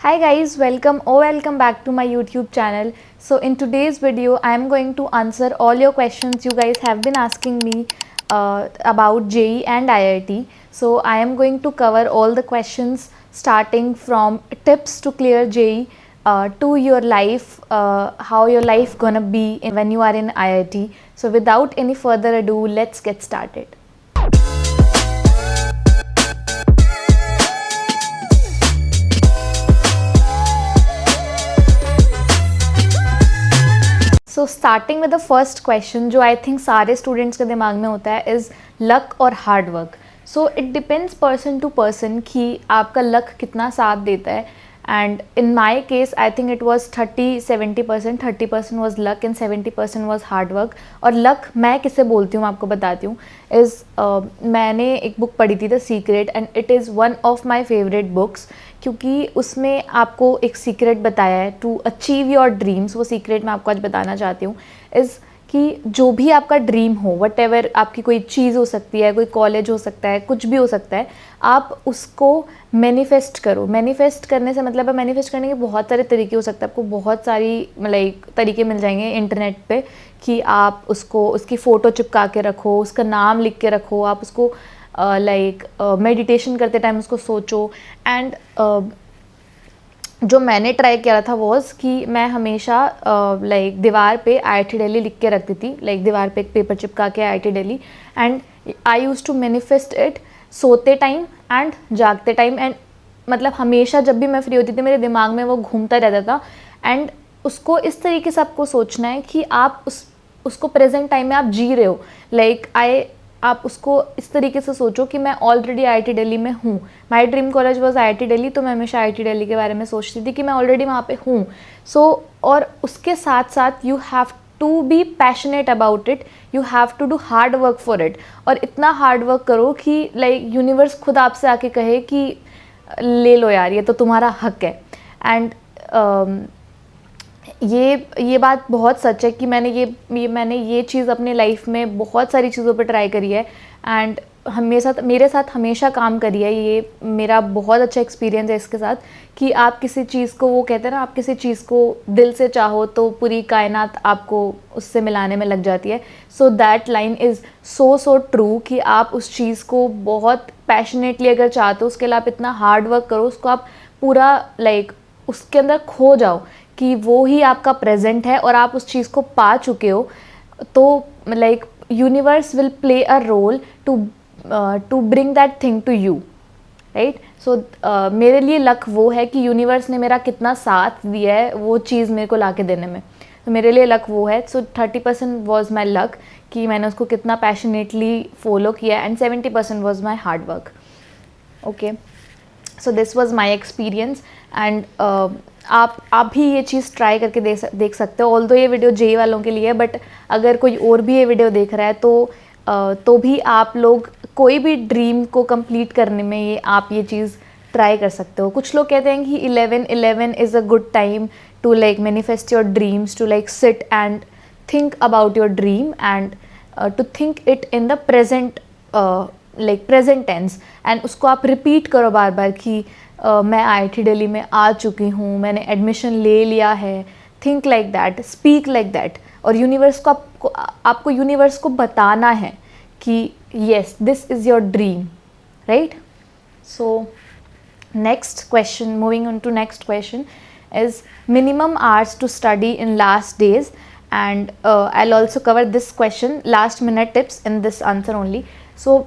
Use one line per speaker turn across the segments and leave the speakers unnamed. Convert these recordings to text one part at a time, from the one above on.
Hi guys, welcome back to my YouTube channel. So in today's video, I am going to answer all your questions you guys have been asking me about JEE and IIT. So I am going to cover all the questions starting from tips to clear JEE to your life, how your life gonna be when you are in IIT. So without any further ado, let's get started. So starting with the first question जो I think सारे students के दिमाग में होता है is luck और hard work. So it depends person to person कि आपका लक कितना साथ देता है. And in my case I think it was 30-70%. 30% was luck and 70% was hard work. और लक मैं किसे बोलती हूँ, मैं आपको बताती हूँ. मैंने एक बुक पढ़ी थी the secret and it is one of my favourite books, क्योंकि उसमें आपको एक सीक्रेट बताया है टू अचीव योर ड्रीम्स. वो सीक्रेट मैं आपको आज बताना चाहती हूँ इज़ कि जो भी आपका ड्रीम हो, वट एवर, आपकी कोई चीज़ हो सकती है, कोई कॉलेज हो सकता है, कुछ भी हो सकता है, आप उसको मैनिफेस्ट करो. मैनिफेस्ट करने से मतलब है, मैनिफेस्ट करने के बहुत सारे तरीके हो सकते हैं. आपको बहुत सारी लाइक तरीके मिल जाएंगे इंटरनेट पे कि आप उसको, उसकी फ़ोटो चिपका के रखो, उसका नाम लिख के रखो, आप उसको मेडिटेशन करते टाइम उसको सोचो. एंड जो मैंने ट्राई किया था वॉज कि मैं हमेशा दीवार पे IIT दिल्ली लिख के रखती थी. दीवार पे एक पेपर चिपका के IIT Delhi. And I use to manifest it सोते टाइम एंड जागते टाइम. एंड मतलब हमेशा जब भी मैं फ्री होती थी मेरे दिमाग में वो घूमता रहता था. एंड उसको इस तरीके से आपको सोचना है कि आप उसको प्रेजेंट टाइम में आप जी रहे हो. आप उसको इस तरीके से सोचो कि मैं ऑलरेडी IIT दिल्ली में हूँ. My dream college was IIT Delhi, तो मैं हमेशा IIT दिल्ली के बारे में सोचती थी कि मैं ऑलरेडी वहाँ पे हूँ. और उसके साथ साथ you have to be passionate about it, you have to do hard work for it. और इतना हार्ड वर्क करो कि यूनिवर्स खुद आपसे आके कहे कि ले लो यार, ये तो तुम्हारा हक है. एंड ये बात बहुत सच है कि मैंने ये चीज़ अपने लाइफ में बहुत सारी चीज़ों पे ट्राई करी है. एंड मेरे साथ हमेशा काम करी है. ये मेरा बहुत अच्छा एक्सपीरियंस है इसके साथ कि आप किसी चीज़ को, वो कहते हैं ना, आप किसी चीज़ को दिल से चाहो तो पूरी कायनात आपको उससे मिलाने में लग जाती है. So that line is so true कि आप उस चीज़ को बहुत पैशनेटली अगर चाहते हो, उसके लिए आप इतना हार्ड वर्क करो, उसको आप पूरा उसके अंदर खो जाओ कि वो ही आपका प्रेजेंट है और आप उस चीज़ को पा चुके हो. तो universe will play a role to bring that thing to you, right. So मेरे लिए लक वो है कि यूनिवर्स ने मेरा कितना साथ दिया है वो चीज़ मेरे को ला के देने में. तो मेरे लिए लक वो है. सो 30% वॉज माई लक कि मैंने उसको कितना पैशनेटली फॉलो किया. And 70% was my hard work. Okay, so this was my experience. And आप भी ये चीज़ ट्राई करके देख सकते हो. ऑल्दो ये वीडियो JEE वालों के लिए है, बट अगर कोई और भी ये वीडियो देख रहा है तो भी आप लोग कोई भी ड्रीम को कंप्लीट करने में आप ये चीज़ ट्राई कर सकते हो. कुछ लोग कहते हैं कि 11 is a good time to manifest your dreams, to sit and think about your dream and to think it in the present present tense. And उसको आप रिपीट करो बार बार कि मैं IIT दिल्ली में आ चुकी हूँ, मैंने एडमिशन ले लिया है. Think like that, speak like that. और यूनिवर्स को आपको यूनिवर्स को बताना है कि yes, this is your dream, right. So next question, moving on to next question is minimum hours to study in last days. And I will also cover this question, last minute tips in this answer only. So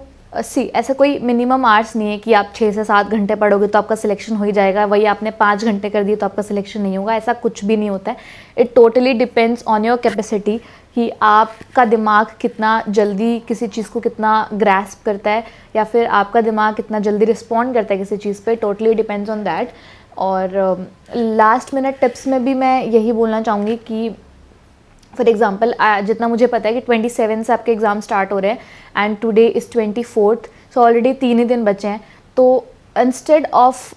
ऐसा कोई minimum hours नहीं है कि आप 6 से 7 घंटे पढ़ोगे तो आपका सिलेक्शन हो ही जाएगा, वही आपने 5 घंटे कर दिए तो आपका सिलेक्शन नहीं होगा. ऐसा कुछ भी नहीं होता है. It totally depends on your capacity कि आपका दिमाग कितना जल्दी किसी चीज़ को कितना ग्रैस्प करता है, या फिर आपका दिमाग कितना जल्दी रिस्पॉन्ड करता है किसी चीज़ पे. Totally depends on that. और लास्ट मिनट टिप्स में भी मैं यही बोलना चाहूँगी कि फॉर एग्जाम्पल जितना मुझे पता है कि 27 से आपके एग्ज़ाम स्टार्ट हो रहे हैं and today is 24th. So already 3 ही दिन बचे हैं. तो instead of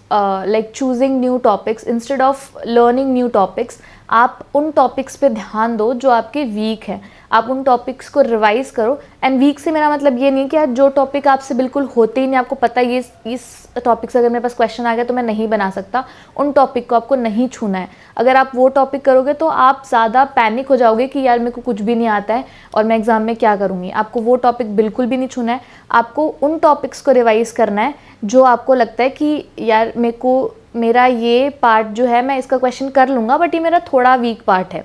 choosing new topics, instead of learning new topics, आप उन टॉपिक्स पे ध्यान दो जो आपके वीक हैं. आप उन टॉपिक्स को रिवाइज़ करो. एंड वीक से मेरा मतलब ये नहीं कि जो टॉपिक आपसे बिल्कुल होते ही नहीं, आपको पता है ये इस टॉपिक से अगर मेरे पास क्वेश्चन आ गया तो मैं नहीं बना सकता, उन टॉपिक को आपको नहीं छूना है। अगर आप वो टॉपिक करोगे तो आप ज़्यादा पैनिक हो जाओगे कि यार मेरे को कुछ भी नहीं आता है और मैं एग्ज़ाम में क्या करूँगी। आपको वो टॉपिक बिल्कुल भी नहीं छूना है, आपको उन टॉपिक्स को रिवाइज़ करना है जो आपको लगता है कि यार मेरा ये पार्ट जो है मैं इसका क्वेश्चन कर लूँगा, बट ये मेरा थोड़ा वीक पार्ट है।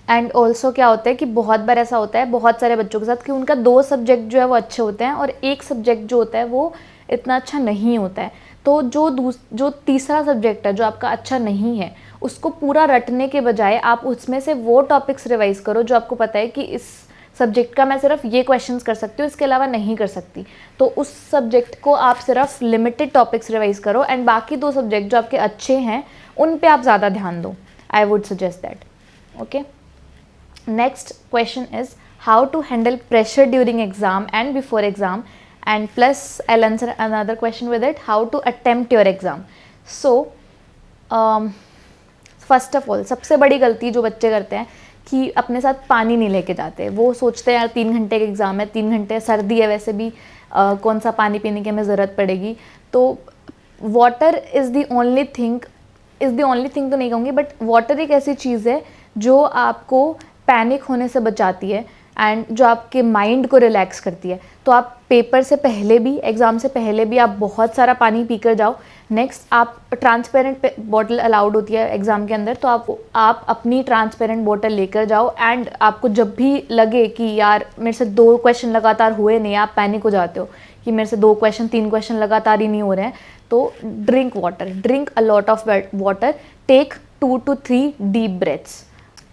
एंड ऑल्सो क्या होता है कि बहुत बार ऐसा होता है बहुत सारे बच्चों के साथ कि उनका 2 सब्जेक्ट जो है वो अच्छे होते हैं और एक सब्जेक्ट जो होता है वो इतना अच्छा नहीं होता है। तो जो तीसरा सब्जेक्ट है जो आपका अच्छा नहीं है, उसको पूरा रटने के बजाय आप उसमें से वो टॉपिक्स रिवाइज़ करो जो आपको पता है कि इस सब्जेक्ट का मैं सिर्फ ये क्वेश्चंस कर सकती हूँ, इसके अलावा नहीं कर सकती। तो उस सब्जेक्ट को आप सिर्फ लिमिटेड टॉपिक्स रिवाइज़ करो एंड बाकी 2 सब्जेक्ट जो आपके अच्छे हैं उन पे आप ज़्यादा ध्यान दो। आई would suggest that. Okay, next question is how to handle pressure during exam and before exam, and plus I'll answer another question with it, how to attempt your exam. So first of all, सबसे बड़ी गलती जो बच्चे करते हैं कि अपने साथ पानी नहीं लेके जाते। वो सोचते हैं यार 3 घंटे का एग्ज़ाम है, 3 घंटे सर्दी है, वैसे भी कौन सा पानी पीने की हमें ज़रूरत पड़ेगी। तो water is the only thing तो नहीं कहूँगी, बट वाटर एक ऐसी चीज़ है जो आपको पैनिक होने से बचाती है एंड जो आपके माइंड को रिलैक्स करती है। तो आप पेपर से पहले भी, एग्ज़ाम से पहले भी आप बहुत सारा पानी पी कर जाओ। नेक्स्ट, आप ट्रांसपेरेंट बॉटल अलाउड होती है एग्ज़ाम के अंदर, तो आप अपनी ट्रांसपेरेंट बॉटल लेकर जाओ एंड आपको जब भी लगे कि यार मेरे से 2 क्वेश्चन लगातार हुए नहीं, आप पैनिक हो जाते हो कि मेरे से 2 क्वेश्चन 3 क्वेश्चन लगातार ही नहीं हो रहे हैं, तो drink water, drink a lot of water, take 2 to 3 deep breaths.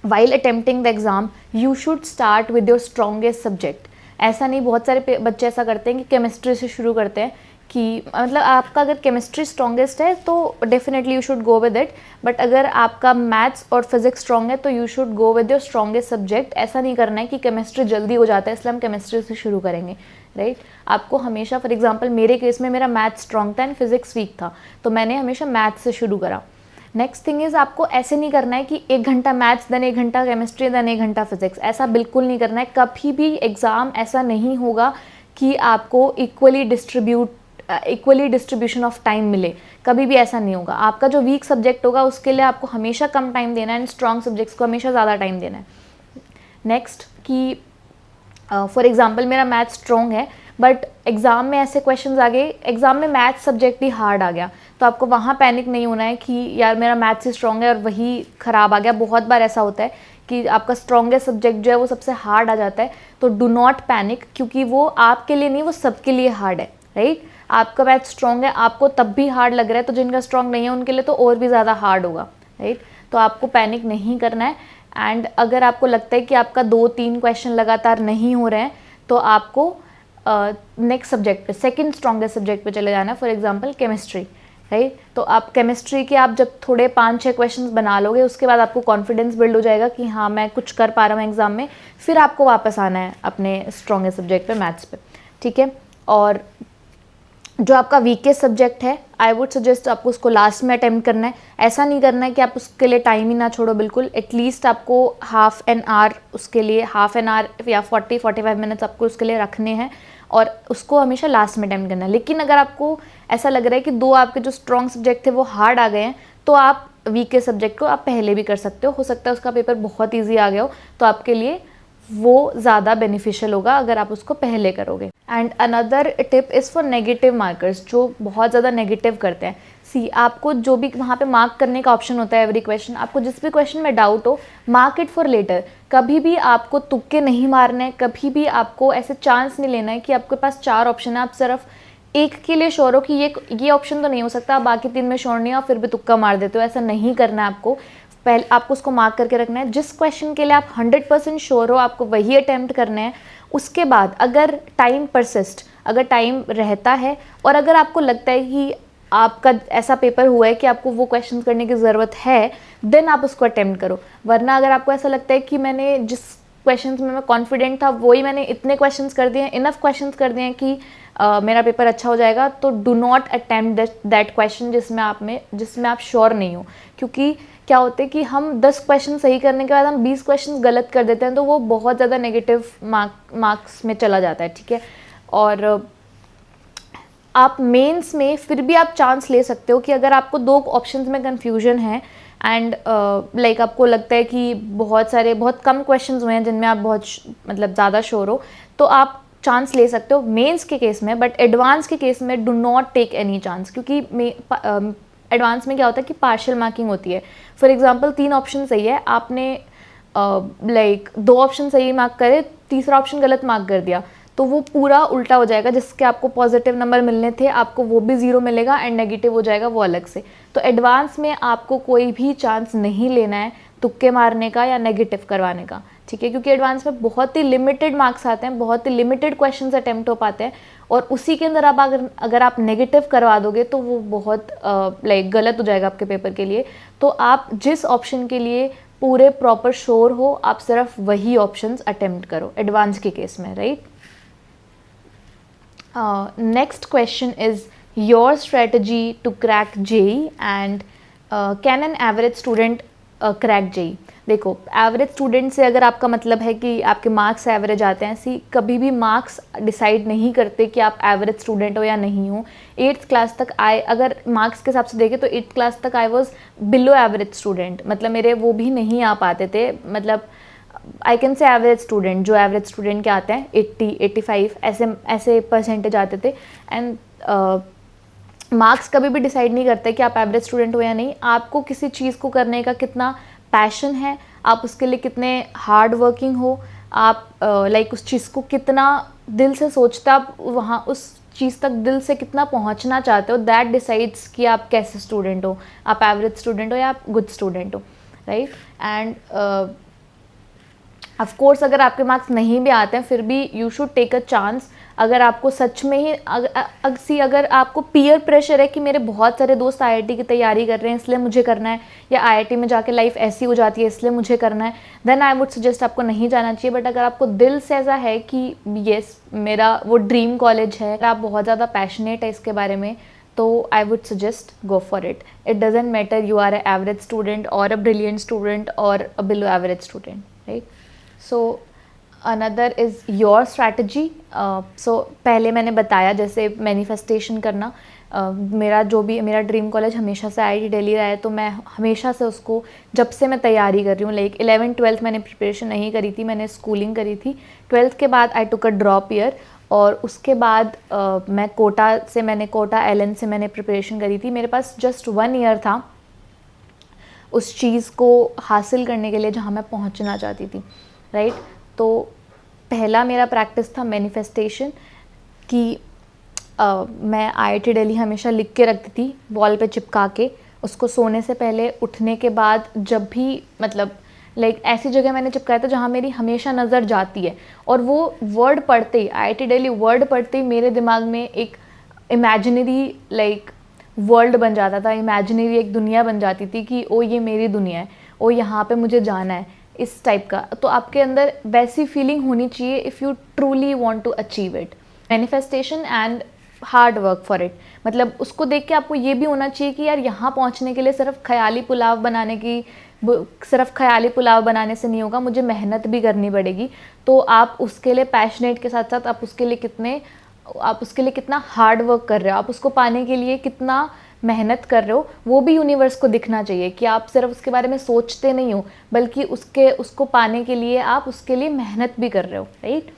While attempting the exam, you should start with your strongest subject. ऐसा नहीं, बहुत सारे बच्चे ऐसा करते हैं कि केमिस्ट्री से शुरू करते हैं कि मतलब आपका अगर केमिस्ट्री स्ट्रॉन्गेस्ट है तो definitely you should go with it, but अगर आपका मैथ्स और फिजिक्स स्ट्रॉन्ग है तो you should go with your strongest subject. ऐसा नहीं करना है कि केमिस्ट्री जल्दी हो जाता है इसलिए हम केमिस्ट्री से शुरू करेंगे, राइट। आपको हमेशा, फॉर एग्जाम्पल मेरे केस में मेरा मैथ्स स्ट्रॉन्ग था एंड फिजिक्स वीक था, तो मैंने हमेशा मैथ्स से शुरू करा। नेक्स्ट थिंग इज़, आपको ऐसे नहीं करना है कि 1 घंटा मैथ्स देन 1 घंटा केमिस्ट्री देन 1 घंटा फिजिक्स, ऐसा बिल्कुल नहीं करना है। कभी भी एग्ज़ाम ऐसा नहीं होगा कि आपको इक्वली डिस्ट्रीब्यूशन ऑफ टाइम मिले, कभी भी ऐसा नहीं होगा। आपका जो वीक सब्जेक्ट होगा उसके लिए आपको हमेशा कम टाइम देना है एंड स्ट्रॉन्ग सब्जेक्ट्स को हमेशा ज़्यादा टाइम देना है। नेक्स्ट कि फॉर एग्जाम्पल मेरा मैथ्स स्ट्रॉन्ग है बट एग्ज़ाम में ऐसे क्वेश्चंस आ गए, एग्ज़ाम में मैथ्स सब्जेक्ट ही हार्ड आ गया, तो आपको वहाँ पैनिक नहीं होना है कि यार मेरा मैथ्स ही स्ट्रॉन्ग है और वही ख़राब आ गया। बहुत बार ऐसा होता है कि आपका स्ट्रॉन्गेस्ट सब्जेक्ट जो है वो सबसे हार्ड आ जाता है, तो डू नॉट पैनिक, क्योंकि वो आपके लिए नहीं, वो सबके लिए हार्ड है, राइट। आपका मैथ्स स्ट्रॉन्ग है, आपको तब भी हार्ड लग रहा है, तो जिनका स्ट्रॉन्ग नहीं है उनके लिए तो और भी ज़्यादा हार्ड होगा, राइट। तो आपको पैनिक नहीं करना है एंड अगर आपको लगता है कि आपका 2-3 क्वेश्चन लगातार नहीं हो रहे हैं तो आपको नेक्स्ट सब्जेक्ट पे, सेकंड स्ट्रॉन्गेस्ट सब्जेक्ट पे चले जाना है, फॉर एग्जांपल केमिस्ट्री, राइट। तो आप केमिस्ट्री के आप जब थोड़े 5-6 क्वेश्चंस बना लोगे उसके बाद आपको कॉन्फिडेंस बिल्ड हो जाएगा कि हाँ मैं कुछ कर पा रहा हूँ एग्जाम में, फिर आपको वापस आना है अपने स्ट्रॉन्गेस्ट सब्जेक्ट पे, मैथ्स पे, ठीक है। और जो आपका वीकेस्ट सब्जेक्ट है, आई वुड सजेस्ट आपको उसको लास्ट में अटेम्प्ट करना है। ऐसा नहीं करना है कि आप उसके लिए टाइम ही ना छोड़ो, बिल्कुल। एटलीस्ट आपको हाफ एन आवर उसके लिए, हाफ एन आवर या 40-45 मिनट्स आपको उसके लिए रखने हैं और उसको हमेशा लास्ट में अटेम्प्ट करना है। लेकिन अगर आपको ऐसा लग रहा है कि 2 आपके जो स्ट्रॉन्ग सब्जेक्ट थे वो हार्ड आ गए हैं, तो आप वीकेस्ट सब्जेक्ट को आप पहले भी कर सकते हो सकता है उसका पेपर बहुत ईजी आ गया हो, तो आपके लिए वो ज़्यादा बेनिफिशियल होगा अगर आप उसको पहले करोगे। And another tip is for negative markers, जो बहुत ज़्यादा नेगेटिव करते हैं। सी, आपको जो भी वहाँ पे मार्क करने का ऑप्शन होता है एवरी क्वेश्चन, आपको जिस भी क्वेश्चन में डाउट हो, मार्क इट फॉर लेटर। कभी भी आपको तुक्के नहीं मारने हैं, कभी भी आपको ऐसे चांस नहीं लेना है कि आपके पास 4 ऑप्शन है, आप सिर्फ एक के लिए श्योर हो कि ये ऑप्शन तो नहीं हो सकता, बाकी 3 में श्योर नहीं हो, फिर भी तुक्का मार देते हो। ऐसा नहीं करना है आपको। पहले आपको उसको मार्क करके रखना है। जिस क्वेश्चन के लिए आप 100% श्योर हो, आपको वही अटेम्प्ट करने हैं। उसके बाद अगर टाइम परसिस्ट, अगर टाइम रहता है और अगर आपको लगता है कि आपका ऐसा पेपर हुआ है कि आपको वो क्वेश्चन करने की ज़रूरत है, देन आप उसको अटेम्प्ट करो। वरना अगर आपको ऐसा लगता है कि मैंने जिस क्वेश्चंस में मैं कॉन्फिडेंट था वही मैंने इतने क्वेश्चंस कर दिए हैं, इनफ क्वेश्चंस कर दिए हैं कि मेरा पेपर अच्छा हो जाएगा, तो do not attempt that question जिसमें आप श्योर नहीं हो। क्योंकि क्या होता है कि हम 10 क्वेश्चन सही करने के बाद हम 20 क्वेश्चन गलत कर देते हैं, तो वो बहुत ज़्यादा नेगेटिव मार्क्स में चला जाता है, ठीक है। और आप मेंस में फिर भी आप चांस ले सकते हो कि अगर आपको 2 ऑप्शंस में कन्फ्यूजन है एंड लाइक आपको लगता है कि बहुत कम क्वेश्चंस हुए हैं जिनमें आप बहुत मतलब ज़्यादा श्योर हो, तो आप चांस ले सकते हो मेंस के केस में। बट एडवांस के केस में do not take any chance, क्योंकि एडवांस में क्या होता है कि पार्शियल मार्किंग होती है। फॉर एग्जांपल 3 ऑप्शन सही है, आपने लाइक 2 ऑप्शन सही मार्क करे, तीसरा ऑप्शन गलत मार्क कर दिया, तो वो पूरा उल्टा हो जाएगा। जिसके आपको पॉजिटिव नंबर मिलने थे आपको वो भी 0 मिलेगा एंड नेगेटिव हो जाएगा वो अलग से। तो एडवांस में आपको कोई भी चांस नहीं लेना है तुक्के मारने का या नेगेटिव करवाने का, ठीक है, क्योंकि एडवांस में बहुत ही लिमिटेड मार्क्स आते हैं, बहुत ही लिमिटेड क्वेश्चंस अटेम्प्ट हो पाते हैं, और उसी के अंदर आप अगर आप नेगेटिव करवा दोगे तो वो बहुत लाइक गलत हो जाएगा आपके पेपर के लिए। तो आप जिस ऑप्शन के लिए पूरे प्रॉपर श्योर हो, आप सिर्फ वही ऑप्शंस अटेम्प्ट करो एडवांस के केस में, right. Next question is your strategy to crack JEE and can an average student crack JEE? देखो, एवरेज स्टूडेंट से अगर आपका मतलब है कि आपके मार्क्स एवरेज आते हैं, ऐसी कभी भी मार्क्स डिसाइड नहीं करते कि आप एवरेज स्टूडेंट हो या नहीं हो। 8th क्लास तक अगर मार्क्स के हिसाब से देखें तो 8th क्लास तक I was below average student, मतलब मेरे वो भी नहीं आ पाते थे, मतलब I can say average student, जो एवरेज स्टूडेंट के आते हैं 80, 85 ऐसे परसेंटेज आते थे। एंड मार्क्स कभी भी डिसाइड नहीं करते कि आप एवरेज स्टूडेंट हो या नहीं। आपको किसी चीज़ को करने का कितना पैशन है, आप उसके लिए कितने हार्ड वर्किंग हो, आप लाइक उस चीज़ को कितना दिल से सोचते, आप वहाँ उस चीज़ तक दिल से कितना पहुँचना चाहते हो, दैट डिसाइड्स कि आप कैसे स्टूडेंट हो, आप एवरेज स्टूडेंट हो या आप गुड स्टूडेंट हो, राइट। एंड ऑफ कोर्स अगर आपके मार्क्स नहीं भी आते हैं फिर भी you should take a chance. अगर आपको सच में ही अगर आपको पीयर प्रेशर है कि मेरे बहुत सारे दोस्त आईआईटी की तैयारी कर रहे हैं इसलिए मुझे करना है, या आईआईटी में जाके लाइफ ऐसी हो जाती है इसलिए मुझे करना है, देन आई वुड सजेस्ट आपको नहीं जाना चाहिए। बट अगर आपको दिल से ऐसा है कि येस मेरा वो ड्रीम कॉलेज है, आप बहुत ज़्यादा पैशनेट है इसके बारे में, तो I would suggest go for it. It doesn't matter you are a average student और अ ब्रिलियंट स्टूडेंट और a below average student, right. So another is your strategy. So पहले मैंने बताया जैसे मैनिफेस्टेशन करना, मेरा ड्रीम कॉलेज हमेशा से आईआईटी दिल्ली रहा है, तो मैं हमेशा से उसको, जब से मैं तैयारी कर रही हूँ, लाइक 11th 12th मैंने प्रिपरेशन नहीं करी थी, मैंने स्कूलिंग करी थी। 12th के बाद आई टुक अ ड्रॉप ईयर, और उसके बाद मैं कोटा एलन से मैंने प्रिपरेशन करी थी। मेरे पास जस्ट 1 ईयर था उस चीज़ को हासिल करने के लिए जहाँ मैं पहुँचना चाहती थी, राइट। तो पहला मेरा प्रैक्टिस था मैनिफेस्टेशन कि मैं आईआईटी दिल्ली हमेशा लिख के रखती थी वॉल पे चिपका के, उसको सोने से पहले, उठने के बाद, जब भी मतलब लाइक ऐसी जगह मैंने चिपकाया था जहाँ मेरी हमेशा नज़र जाती है। और वो वर्ड पढ़ते ही, आईआईटी दिल्ली वर्ड पढ़ते ही मेरे दिमाग में एक इमेजिनरी लाइक वर्ल्ड बन जाता था, इमेजिनरी एक दुनिया बन जाती थी कि ओ ये मेरी दुनिया है, ओ यहाँ पे मुझे जाना है, इस टाइप का। तो आपके अंदर वैसी फीलिंग होनी चाहिए if you truly want to achieve it. Manifestation and hard work for it, मतलब उसको देख के आपको ये भी होना चाहिए कि यार यहाँ पहुँचने के लिए सिर्फ ख्याली पुलाव बनाने से नहीं होगा, मुझे मेहनत भी करनी पड़ेगी। तो आप उसके लिए पैशनेट के साथ साथ आप उसके लिए कितना हार्ड वर्क कर रहे हो, आप उसको पाने के लिए कितना मेहनत कर रहे हो, वो भी यूनिवर्स को दिखना चाहिए कि आप सिर्फ उसके बारे में सोचते नहीं हो, बल्कि उसको पाने के लिए आप उसके लिए मेहनत भी कर रहे हो, right.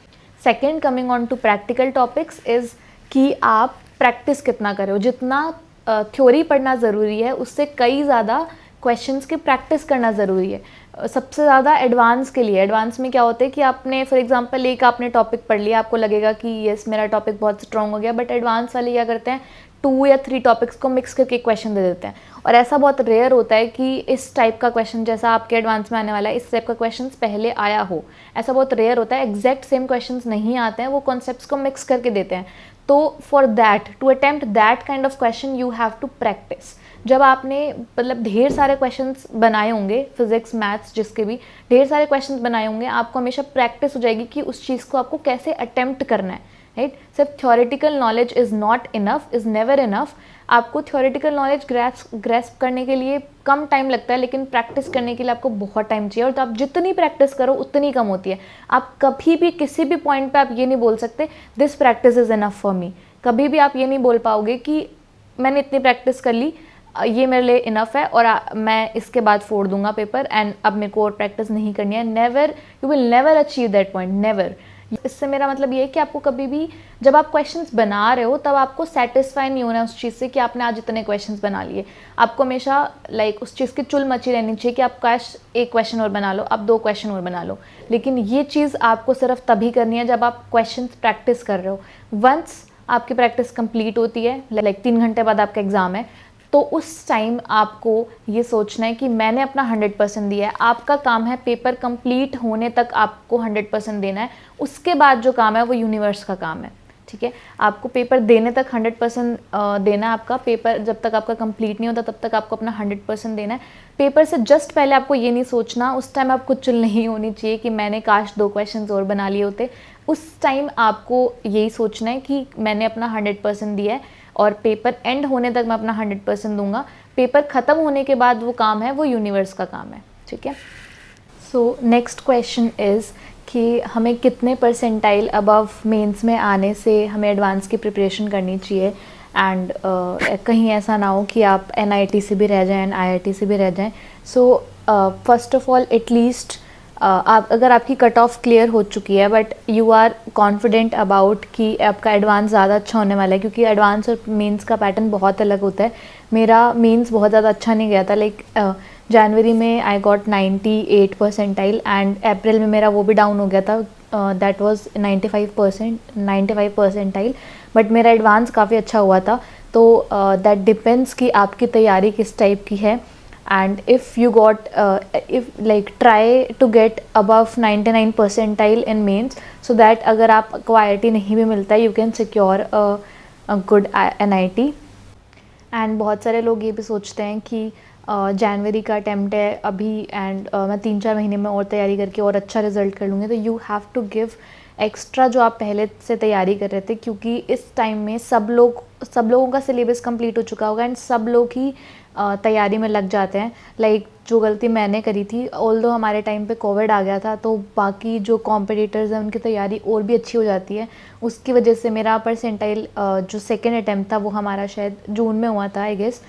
Second, coming on to practical topics, is कि आप प्रैक्टिस कितना कर रहे हो। जितना थ्योरी पढ़ना ज़रूरी है उससे कई ज़्यादा क्वेश्चंस की प्रैक्टिस करना ज़रूरी है, सबसे ज़्यादा एडवांस के लिए। एडवांस में क्या होता है कि आपने फॉर एग्जांपल आपने टॉपिक पढ़ लिया, आपको लगेगा कि यस मेरा टॉपिक बहुत स्ट्रॉन्ग हो गया, बट एडवांस वाले क्या करते हैं 2 या 3 टॉपिक्स को मिक्स करके क्वेश्चन दे देते हैं। और ऐसा बहुत रेयर होता है कि इस टाइप का क्वेश्चन जैसा आपके एडवांस में आने वाला है, इस टाइप का क्वेश्चन पहले आया हो, ऐसा बहुत रेयर होता है। एग्जैक्ट सेम क्वेश्चन नहीं आते हैं, वो कॉन्सेप्ट्स को मिक्स करके देते हैं। तो for that, to attempt that kind of question you have to practice. जब आपने मतलब ढेर सारे क्वेश्चंस बनाए होंगे, फिजिक्स मैथ्स जिसके भी ढेर सारे क्वेश्चंस बनाए होंगे, आपको हमेशा प्रैक्टिस हो जाएगी कि उस चीज़ को आपको कैसे अटेम्प्ट करना है, राइट। सिर्फ theoretical knowledge is not enough, is never enough. आपको थ्योरेटिकल नॉलेज ग्रैस्प करने के लिए कम टाइम लगता है, लेकिन प्रैक्टिस करने के लिए आपको बहुत टाइम चाहिए, और तो आप जितनी प्रैक्टिस करो उतनी कम होती है। आप कभी भी किसी भी पॉइंट पे आप ये नहीं बोल सकते this practice is enough for me, कभी भी आप ये नहीं बोल पाओगे कि मैंने इतनी प्रैक्टिस कर ली, ये मेरे लिए इनफ है और मैं इसके बाद फोड़ दूंगा पेपर एंड अब मेरे को और प्रैक्टिस नहीं करनी है। Never, you will never achieve that point, never. इससे मेरा मतलब ये है कि आपको कभी भी जब आप क्वेश्चंस बना रहे हो तब आपको सेटिस्फाई नहीं होना है उस चीज़ से कि आपने आज इतने क्वेश्चंस बना लिए। आपको हमेशा उस चीज़ की चुल मची रहनी चाहिए कि आप काश एक क्वेश्चन और बना लो, आप 2 क्वेश्चन और बना लो। लेकिन ये चीज़ आपको सिर्फ तभी करनी है जब आप क्वेश्चंस प्रैक्टिस कर रहे हो। वंस आपकी प्रैक्टिस कंप्लीट होती है, 3 घंटे बाद आपका एग्ज़ाम है, तो उस टाइम आपको ये सोचना है कि मैंने अपना 100% दिया है। आपका काम है पेपर कंप्लीट होने तक आपको 100% देना है। उसके बाद जो काम है वो यूनिवर्स का काम है, ठीक है। आपको पेपर देने तक 100% देना है। आपका पेपर जब तक आपका कंप्लीट नहीं होता तब तक आपको अपना 100% देना है। पेपर से जस्ट पहले आपको ये नहीं सोचना, उस टाइम आपको चुल नहीं होनी चाहिए कि मैंने काश 2 क्वेश्चन और बना लिए होते। उस टाइम आपको यही सोचना है कि मैंने अपना 100% दिया है और पेपर एंड होने तक मैं अपना 100% दूंगा। पेपर ख़त्म होने के बाद वो काम है वो यूनिवर्स का काम है, ठीक है। सो नेक्स्ट क्वेश्चन इज़ कि हमें कितने परसेंटाइल अबव मेंस में आने से हमें एडवांस की प्रिपरेशन करनी चाहिए एंड कहीं ऐसा ना हो कि आप NIT से भी रह जाएं, IIT से भी रह जाएं। So first of all at least आप अगर आपकी कट ऑफ क्लियर हो चुकी है but you are confident about कि आपका एडवांस ज़्यादा अच्छा होने वाला है, क्योंकि एडवांस और मेंस का पैटर्न बहुत अलग होता है। मेरा मेंस बहुत ज़्यादा अच्छा नहीं गया था, जनवरी में I got 98 percentile and April में मेरा वो भी डाउन हो गया था, दैट वाज 95 परसेंटाइल, बट मेरा एडवांस काफ़ी अच्छा हुआ था। तो दैट डिपेंड्स कि आपकी तैयारी किस टाइप की है and if you got try to get above 99 percentile in mains so that अगर आपको IIT नहीं भी मिलता है you can secure a good NIT। And बहुत सारे लोग ये भी सोचते हैं कि जनवरी का अटैम्प्ट है अभी एंड मैं 3-4 महीने में और तैयारी करके और अच्छा रिजल्ट कर लूँगी। तो you have to give extra जो आप पहले से तैयारी कर रहे थे, क्योंकि इस टाइम में सब लोगों का सिलेबस कंप्लीट हो चुका होगा एंड सब लोग ही तैयारी में लग जाते हैं। जो गलती मैंने करी थी, ऑल्दो हमारे टाइम पे कोविड आ गया था तो बाकी जो कॉम्पिटिटर्स हैं उनकी तैयारी और भी अच्छी हो जाती है। उसकी वजह से मेरा परसेंटाइल जो सेकेंड अटैम्प्ट था वो हमारा शायद जून में हुआ था आई गेस,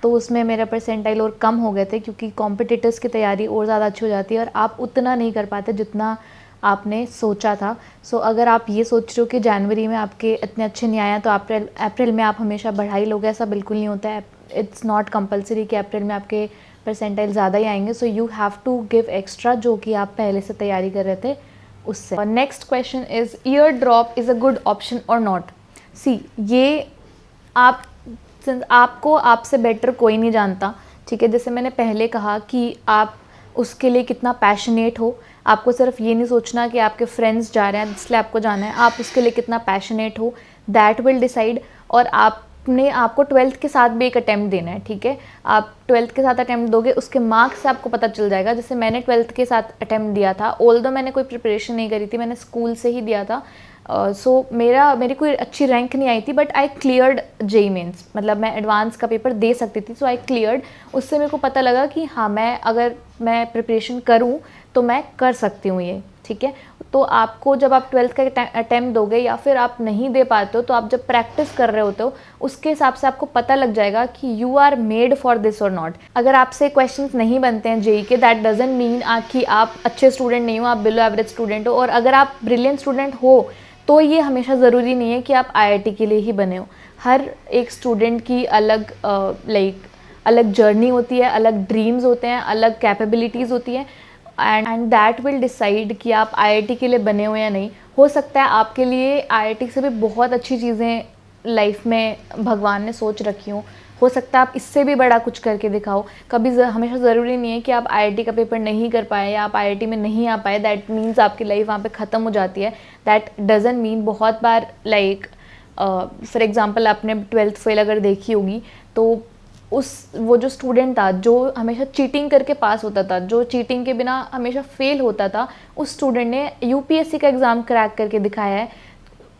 तो उसमें मेरा परसेंटाइल और कम हो गए थे क्योंकि कॉम्पिटिटर्स की तैयारी और ज़्यादा अच्छी हो जाती है और आप उतना नहीं कर पाते जितना आपने सोचा था। सो अगर आप ये सोच रहे हो कि जनवरी में आपके इतने अच्छे नहीं आए तो अप्रैल में आप हमेशा बढ़ाई लोगे, ऐसा बिल्कुल नहीं होता है। इट्स नॉट कंपलसरी कि अप्रैल में आपके परसेंटाइल ज़्यादा ही आएंगे। So you have to give extra जो कि आप पहले से तैयारी कर रहे थे उससे। Next question is year drop is a good option और नॉट। सी, ये आपको आपसे बेटर कोई नहीं जानता, ठीक है। जैसे मैंने पहले कहा कि आप उसके लिए कितना पैशनेट हो। आपको सिर्फ ये नहीं सोचना कि आपके फ्रेंड्स जा रहे हैं इसलिए आपको जाना है, आप उसके लिए कितना पैशनेट हो दैट विल डिसाइड। और आपको 12th के साथ भी एक अटैम्प्ट देना है, ठीक है। आप 12th के साथ अटैम्प्ट दोगे, उसके मार्क्स से आपको पता चल जाएगा। जैसे मैंने 12th के साथ अटैम्प्ट दिया था, ऑल्दो मैंने कोई प्रिपरेशन नहीं करी थी, मैंने स्कूल से ही दिया था। सो मेरी कोई अच्छी रैंक नहीं आई थी but I cleared JEE mains, मतलब मैं एडवांस का पेपर दे सकती थी। So I cleared. उससे मेरे को पता लगा कि हाँ, अगर मैं प्रिपरेशन करूँ तो मैं कर सकती हूँ ये, ठीक है। तो आपको जब आप 12th का अटैम्प्ट दोगे या फिर आप नहीं दे पाते हो तो आप जब प्रैक्टिस कर रहे होते हो उसके हिसाब से आपको पता लग जाएगा कि you are made for this or not. अगर आपसे क्वेश्चंस नहीं बनते हैं JEE के, दैट डजंट मीन कि आप अच्छे स्टूडेंट नहीं हो, आप बिलो एवरेज स्टूडेंट हो। और अगर आप ब्रिलियंट स्टूडेंट हो तो ये हमेशा ज़रूरी नहीं है कि आप IIT के लिए ही बने हो। हर एक स्टूडेंट की अलग जर्नी होती है, अलग ड्रीम्स होते हैं, अलग कैपेबिलिटीज़ होती है एंड दैट विल डिसाइड कि आप IIT के लिए बने हो या नहीं। हो सकता है आपके लिए IIT से भी बहुत अच्छी चीज़ें लाइफ में भगवान ने सोच रखी हो सकता है आप इससे भी बड़ा कुछ करके दिखाओ। हमेशा ज़रूरी नहीं है कि आप IIT का पेपर नहीं कर पाए या आप IIT में नहीं आ पाए दैट मीन्स आपकी लाइफ वहाँ पे ख़त्म हो जाती है। That doesn't mean. बहुत बार फॉर एग्ज़ाम्पल आपने 12th फेल अगर देखी होगी तो वो जो स्टूडेंट था जो हमेशा चीटिंग करके पास होता था, जो चीटिंग के बिना हमेशा फेल होता था, उस स्टूडेंट ने UPSC का एग्ज़ाम क्रैक करके दिखाया है।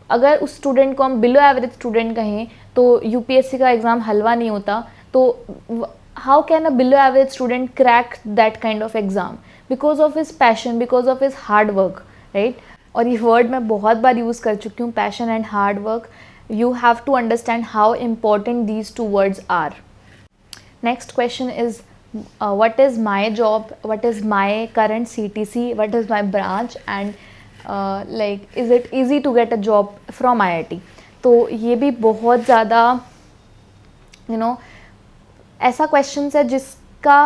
अगर उस स्टूडेंट को हम बिलो एवरेज स्टूडेंट कहें तो UPSC का एग्ज़ाम हलवा नहीं होता। तो how can a below average student crack that kind of exam? Because of his passion, because of his hard work, right. और ये वर्ड मैं बहुत बार यूज़ कर चुकी हूँ, passion and hard work. you have to understand how important these two words are. Next question is, what is my job, what is my current CTC, what is my branch, and like is it easy to get a job from IIT. तो ये भी बहुत ज़्यादा ऐसा question है जिसका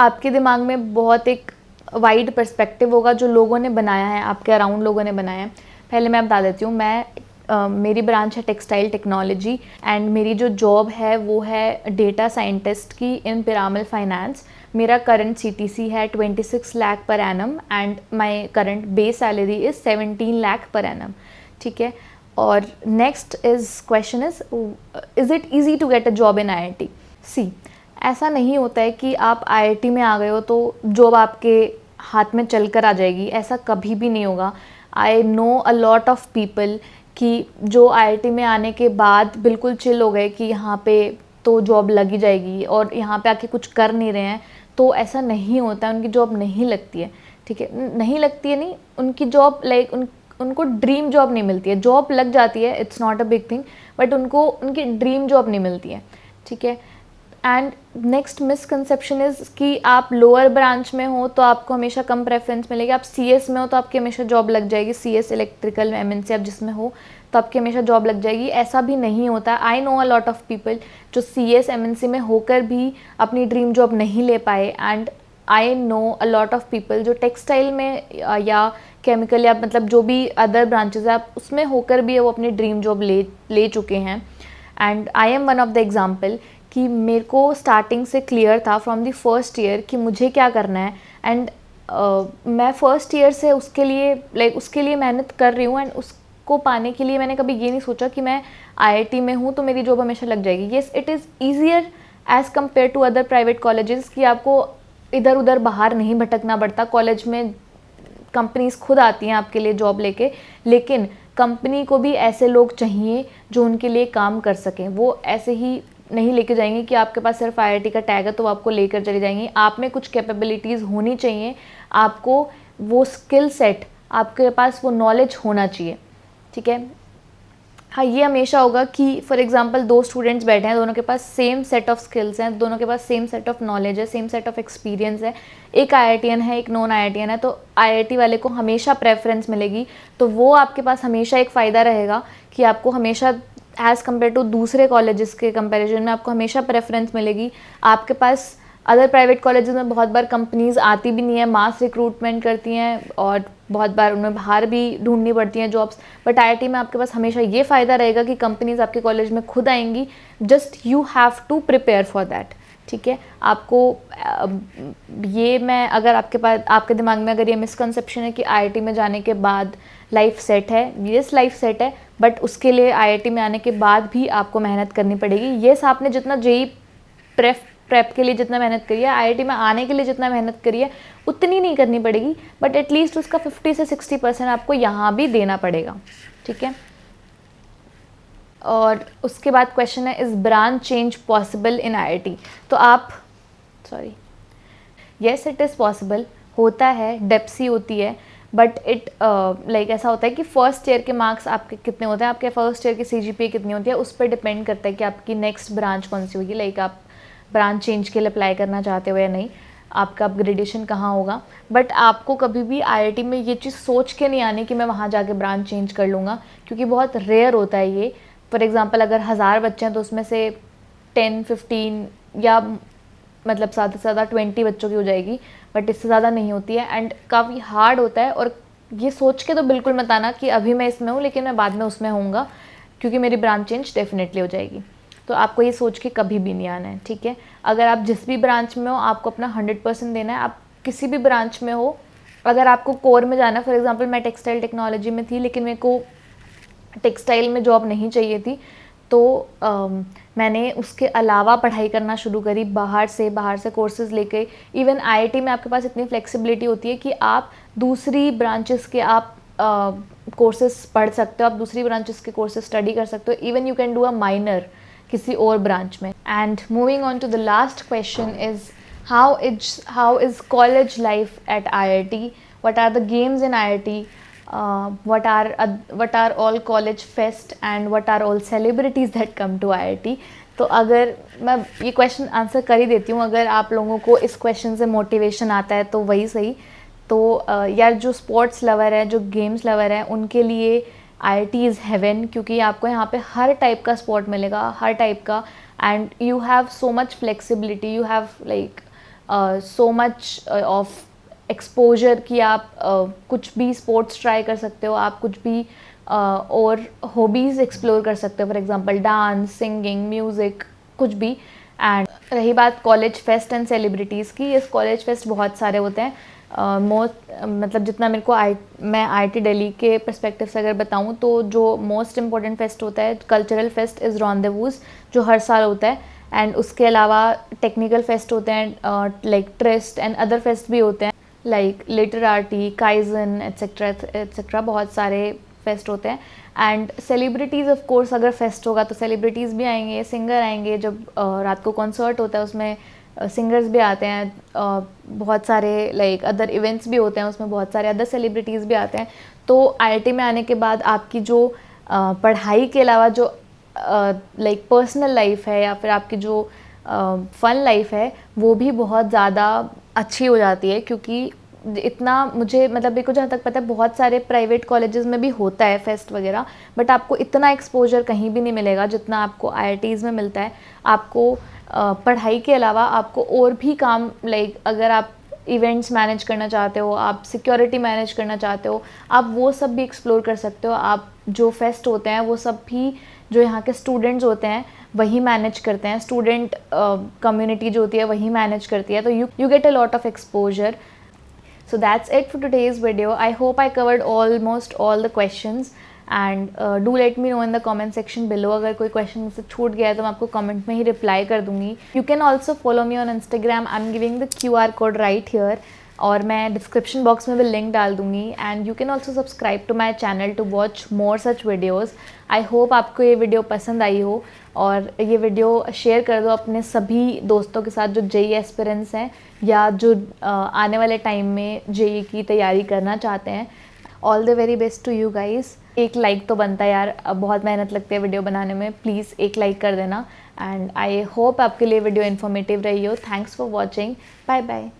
आपके दिमाग में बहुत एक वाइड पर्सपेक्टिव होगा जो लोगों ने बनाया है, आपके अराउंड लोगों ने बनाया है. पहले मैं बता देती हूँ, मेरी ब्रांच है टेक्सटाइल टेक्नोलॉजी एंड मेरी जो जॉब है वो है डेटा साइंटिस्ट की इन पिरामल फाइनेंस. मेरा करंट CTC है 26 lakh per annum and my current base salary is 17 lakh per annum. ठीक है. और next question is it easy to get a job in IIT. See, ऐसा नहीं होता है कि आप IIT में आ गए हो तो जॉब आपके हाथ में चल कर आ जाएगी, ऐसा कभी भी नहीं होगा. I know a lot of people कि जो IIT में आने के बाद बिल्कुल चिल हो गए कि यहाँ पे तो जॉब लगी जाएगी और यहाँ पे आके कुछ कर नहीं रहे हैं. तो ऐसा नहीं होता है, उनकी जॉब नहीं लगती है. ठीक है, नहीं लगती है नहीं, उनकी जॉब लाइक उनको ड्रीम जॉब नहीं मिलती है. जॉब लग जाती है, it's not a big thing, but उनको उनकी ड्रीम जॉब नहीं मिलती है. ठीक है. एंड नेक्स्ट मिसकंसेप्शन इज़ कि आप लोअर ब्रांच में हो तो आपको हमेशा कम प्रेफरेंस मिलेगी, आप CS में हो तो आपकी हमेशा जॉब लग जाएगी, CS इलेक्ट्रिकल MNC आप जिसमें हो तो आपकी हमेशा जॉब लग जाएगी. ऐसा भी नहीं होता. I know a lot of people जो CS MNC में होकर भी अपनी ड्रीम जॉब नहीं ले पाए. And I know a lot of people जो टेक्सटाइल में या केमिकल या मतलब जो भी अदर ब्रांचेज है आप उसमें होकर भी वो अपनी ड्रीम जॉब ले चुके हैं. And I am one of the example कि मेरे को स्टार्टिंग से क्लियर था फ्रॉम द फर्स्ट ईयर कि मुझे क्या करना है. एंड मैं फर्स्ट ईयर से उसके लिए मेहनत कर रही हूँ. एंड उसको पाने के लिए मैंने कभी ये नहीं सोचा कि मैं IIT में हूँ तो मेरी जॉब हमेशा लग जाएगी. Yes, it is easier as compare to other private colleges कि आपको इधर उधर बाहर नहीं भटकना पड़ता. कॉलेज में कंपनीज खुद आती हैं आपके लिए जॉब लेके, लेकिन कंपनी को भी ऐसे लोग चाहिए जो उनके लिए काम कर सकें. वो ऐसे ही नहीं लेके जाएंगे कि आपके पास सिर्फ IIT का टैग है तो वो आपको लेकर चली जाएंगी. आप में कुछ कैपेबिलिटीज़ होनी चाहिए, आपको वो स्किल सेट, आपके पास वो नॉलेज होना चाहिए. ठीक है. हाँ, ये हमेशा होगा कि फॉर एग्जांपल दो स्टूडेंट्स बैठे हैं, दोनों के पास सेम सेट ऑफ स्किल्स हैं, दोनों के पास सेम सेट ऑफ नॉलेज है, सेम सेट ऑफ एक्सपीरियंस है. एक IITian है, एक नॉन IITian है, तो IIT वाले को हमेशा प्रेफरेंस मिलेगी. तो वो आपके पास हमेशा एक फ़ायदा रहेगा कि आपको हमेशा एज़ कम्पेयर टू दूसरे कॉलेजेस के कंपैरिजन में आपको हमेशा प्रेफरेंस मिलेगी. आपके पास अदर प्राइवेट कॉलेजेस में बहुत बार कंपनीज़ आती भी नहीं है, मास रिक्रूटमेंट करती हैं और बहुत बार उन्हें बाहर भी ढूंढनी पड़ती हैं जॉब्स. बट IIT में आपके पास हमेशा ये फ़ायदा रहेगा कि कंपनीज़ आपके कॉलेज में खुद आएंगी. Just you have to prepare for that. ठीक है. आपको ये मैं अगर आपके दिमाग में अगर ये मिसकंसेप्शन है कि IIT में जाने के बाद लाइफ सेट है, येस लाइफ सेट है, बट उसके लिए IIT में आने के बाद भी आपको मेहनत करनी पड़ेगी. येस, आपने जितना JEE प्रेप के लिए जितना मेहनत करी है, IIT में आने के लिए जितना मेहनत करी है उतनी नहीं करनी पड़ेगी, बट एटलीस्ट उसका 50 से 60% आपको यहाँ भी देना पड़ेगा. ठीक है. और उसके बाद क्वेश्चन है, is branch change possible in IIT. तो आप येस, इट इज़ पॉसिबल. होता है, डेप्सी होती है, बट इट लाइक ऐसा होता है कि फर्स्ट ईयर के मार्क्स आपके कितने होते हैं, आपके फर्स्ट ईयर की CGPA कितनी होती है, उस पर डिपेंड करता है कि आपकी नेक्स्ट ब्रांच कौन सी होगी. लाइक आप ब्रांच चेंज के लिए अप्लाई करना चाहते हो या नहीं, आपका अपग्रेडेशन कहाँ होगा. बट आपको कभी भी IIT में ये चीज़ सोच के नहीं आनी कि मैं वहाँ जाके ब्रांच चेंज कर लूँगा, क्योंकि बहुत रेयर होता है ये. फॉर एग्ज़ाम्पल अगर 1000 बच्चे हैं तो उसमें से 10-15 या मतलब ज़्यादा से ज़्यादा 20 बच्चों की हो जाएगी, बट इससे ज़्यादा नहीं होती है. एंड काफ़ी हार्ड होता है. और ये सोच के तो बिल्कुल मत आना कि अभी मैं इसमें हूँ लेकिन मैं बाद में उसमें होऊंगा, क्योंकि मेरी ब्रांच चेंज डेफिनेटली हो जाएगी. तो आपको ये सोच के कभी भी नहीं आना है. ठीक है. अगर आप जिस भी ब्रांच में हो आपको अपना 100% देना है. आप किसी भी ब्रांच में हो, अगर आपको कोर में जाना है, फॉर एग्जांपल मैं टेक्सटाइल टेक्नोलॉजी में थी लेकिन मेरे को टेक्सटाइल में जॉब नहीं चाहिए थी, तो मैंने उसके अलावा पढ़ाई करना शुरू करी बाहर से कोर्सेज़ लेके. इवन IIT में आपके पास इतनी फ्लेक्सिबिलिटी होती है कि आप दूसरी ब्रांचेस के आप कोर्सेज़ पढ़ सकते हो, आप दूसरी ब्रांचेस के कोर्सेज स्टडी कर सकते हो. Even you can do a minor किसी और ब्रांच में. And moving on to the last question is how is college life at IIT, what are the games in IIT, what are all college fest and what are all celebrities that come to IIT. तो अगर मैं ये question answer कर ही देती हूँ, अगर आप लोगों को इस क्वेश्चन से मोटिवेशन आता है तो वही सही। तो यार जो स्पोर्ट्स लवर है, जो गेम्स लवर है, उनके लिए IIT इज़ हेवन, क्योंकि आपको यहाँ पे हर टाइप का स्पोर्ट मिलेगा, हर टाइप का, and you have so much flexibility, you have like so much of exposure कि आप कुछ भी स्पोर्ट्स ट्राई कर सकते हो, आप कुछ भी और हॉबीज़ एक्सप्लोर कर सकते हो, for example dance, singing, music, कुछ भी। एंड रही बात कॉलेज फेस्ट एंड सेलिब्रिटीज़ की, इस कॉलेज फेस्ट बहुत सारे होते हैं। मतलब जितना मेरे को मैं IIT दिल्ली के पर्सपेक्टिव से अगर बताऊं तो जो मोस्ट इम्पॉर्टेंट फेस्ट होता है, कल्चरल फेस्ट इज़ रॉन्डेवूज़, जो हर साल होता है। एंड उसके अलावा टेक्निकल फेस्ट होते हैं, like Tryst, and other fest भी होते हैं like Literati, Kaizen, etcetera etcetera, बहुत सारे फेस्ट होते हैं। एंड सेलिब्रिटीज़ ऑफ कोर्स, अगर फेस्ट होगा तो सेलिब्रिटीज़ भी आएंगे, सिंगर आएंगे, जब रात को कॉन्सर्ट होता है उसमें सिंगर्स भी आते हैं, बहुत सारे लाइक अदर इवेंट्स भी होते हैं, उसमें बहुत सारे अदर सेलिब्रिटीज़ भी आते हैं। तो IIT में आने के बाद आपकी जो पढ़ाई के अलावा जो लाइक पर्सनल लाइफ है या फिर आपकी जो फन लाइफ है, वो भी बहुत ज़्यादा अच्छी हो जाती है। क्योंकि इतना मुझे मतलब मेरे को जहाँ तक पता है, बहुत सारे प्राइवेट कॉलेजेस में भी होता है फेस्ट वगैरह, बट आपको इतना एक्सपोजर कहीं भी नहीं मिलेगा जितना आपको IITs में मिलता है। आपको पढ़ाई के अलावा आपको और भी काम, लाइक अगर आप इवेंट्स मैनेज करना चाहते हो, आप सिक्योरिटी मैनेज करना चाहते हो, आप वो सब भी एक्सप्लोर कर सकते हो। आप जो फेस्ट होते हैं वो सब भी जो यहाँ के स्टूडेंट्स होते हैं वही मैनेज करते हैं, स्टूडेंट कम्युनिटी जो होती है वही मैनेज करती है। तो you get a lot of exposure. So that's it for today's video. I hope I covered almost all the questions, and do let me know in the comment section below. अगर कोई question मुझसे छूट गया है तो मैं आपको comment में ही रिप्लाई कर दूँगी। You can also follow me on Instagram. I'm giving the QR code right here, और मैं डिस्क्रिप्शन बॉक्स में भी लिंक डाल दूँगी। And you can also subscribe to my channel to watch more such videos. I hope आपको ये video पसंद आई हो, और ये वीडियो शेयर कर दो अपने सभी दोस्तों के साथ जो JEE एस्पिरेंट्स हैं या जो आने वाले टाइम में JEE की तैयारी करना चाहते हैं। All the very best to you guys. एक लाइक तो बनता है यार, बहुत मेहनत लगती है वीडियो बनाने में, प्लीज़ एक लाइक कर देना। एंड आई होप आपके लिए वीडियो इन्फॉर्मेटिव रही हो। Thanks for watching, bye bye.